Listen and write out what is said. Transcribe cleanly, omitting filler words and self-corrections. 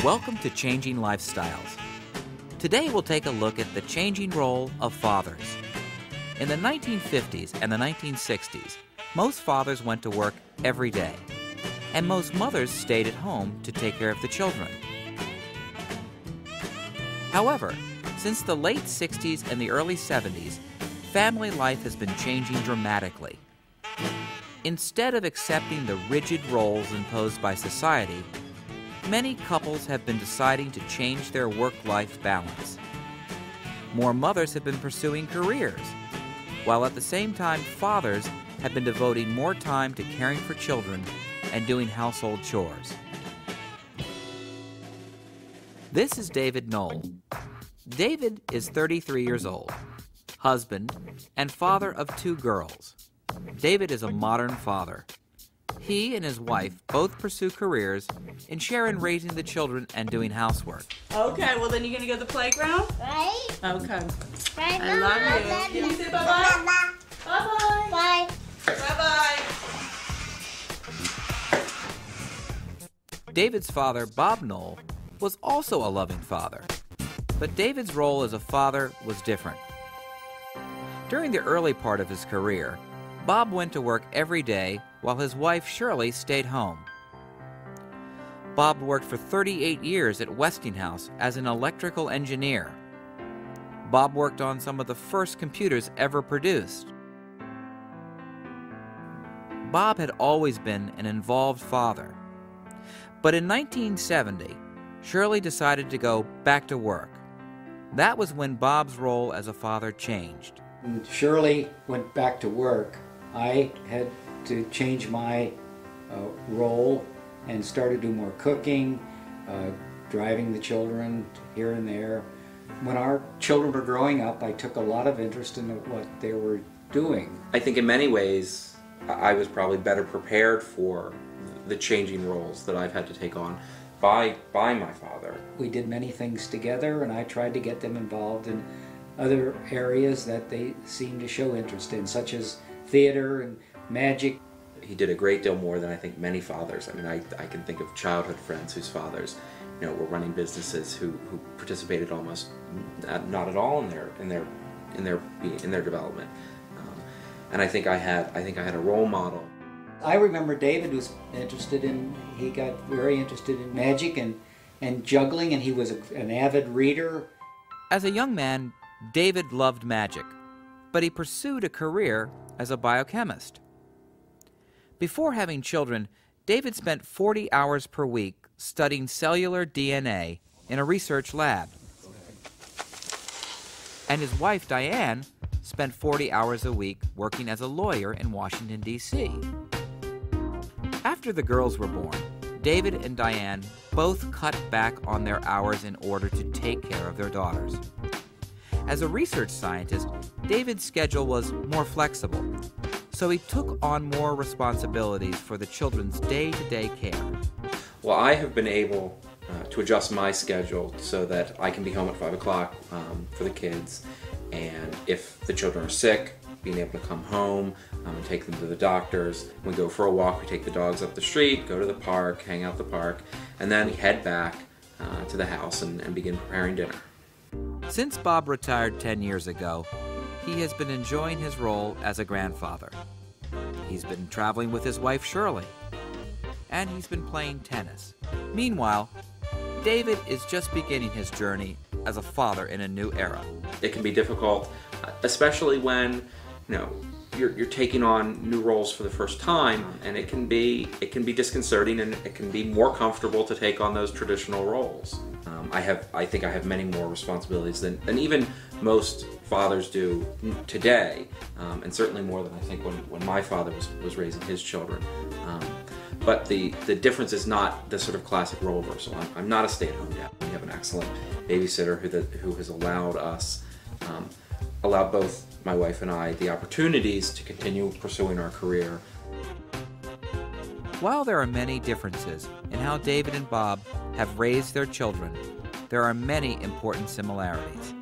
Welcome to Changing Lifestyles. Today we'll take a look at the changing role of fathers. In the 1950s and the 1960s, most fathers went to work every day, and most mothers stayed at home to take care of the children. However, since the late 60s and the early 70s, family life has been changing dramatically. Instead of accepting the rigid roles imposed by society, many couples have been deciding to change their work-life balance. More mothers have been pursuing careers, while at the same time fathers have been devoting more time to caring for children and doing household chores. This is David Knoll. David is 33 years old, husband, and father of 2 girls. David is a modern father. He and his wife both pursue careers and share in raising the children and doing housework. Okay, well then you're going to go to the playground? Right. Okay. Right. I love you. Can you say bye-bye? Bye-bye. Bye. Bye-bye. David's father, Bob Knoll, was also a loving father. But David's role as a father was different. During the early part of his career, Bob went to work every day while his wife Shirley stayed home. Bob worked for 38 years at Westinghouse as an electrical engineer. Bob worked on some of the first computers ever produced. Bob had always been an involved father. But in 1970, Shirley decided to go back to work. That was when Bob's role as a father changed. When Shirley went back to work, I had to change my role and started doing more cooking, driving the children here and there. When our children were growing up, I took a lot of interest in what they were doing. I think in many ways I was probably better prepared for the changing roles that I've had to take on by my father. We did many things together, and I tried to get them involved in other areas that they seemed to show interest in, such as theater and magic. He did a great deal more than I think many fathers. I mean, I can think of childhood friends whose fathers, were running businesses who participated almost not at all in their development. And I think I had a role model. I remember David was he got very interested in magic and juggling, and he was an avid reader. As a young man, David loved magic, but he pursued a career as a biochemist. Before having children, David spent 40 hours per week studying cellular DNA in a research lab. And his wife, Diane, spent 40 hours a week working as a lawyer in Washington, D.C. After the girls were born, David and Diane both cut back on their hours in order to take care of their daughters. As a research scientist, David's schedule was more flexible, so he took on more responsibilities for the children's day-to-day care. Well, I have been able to adjust my schedule so that I can be home at 5 o'clock for the kids, and if the children are sick, being able to come home and take them to the doctors. We go for a walk, we take the dogs up the street, go to the park, hang out at the park, and then head back to the house and begin preparing dinner. Since Bob retired 10 years ago, he has been enjoying his role as a grandfather. He's been traveling with his wife Shirley, and he's been playing tennis. Meanwhile, David is just beginning his journey as a father in a new era. It can be difficult, especially when you're taking on new roles for the first time, and it can be disconcerting, and it can be more comfortable to take on those traditional roles. I think I have many more responsibilities than even most fathers do today, and certainly more than I think when my father was raising his children. But the difference is not the sort of classic role reversal. I'm not a stay-at-home dad. We have an excellent babysitter who has allowed both my wife and I the opportunities to continue pursuing our career. While there are many differences in how David and Bob have raised their children, there are many important similarities.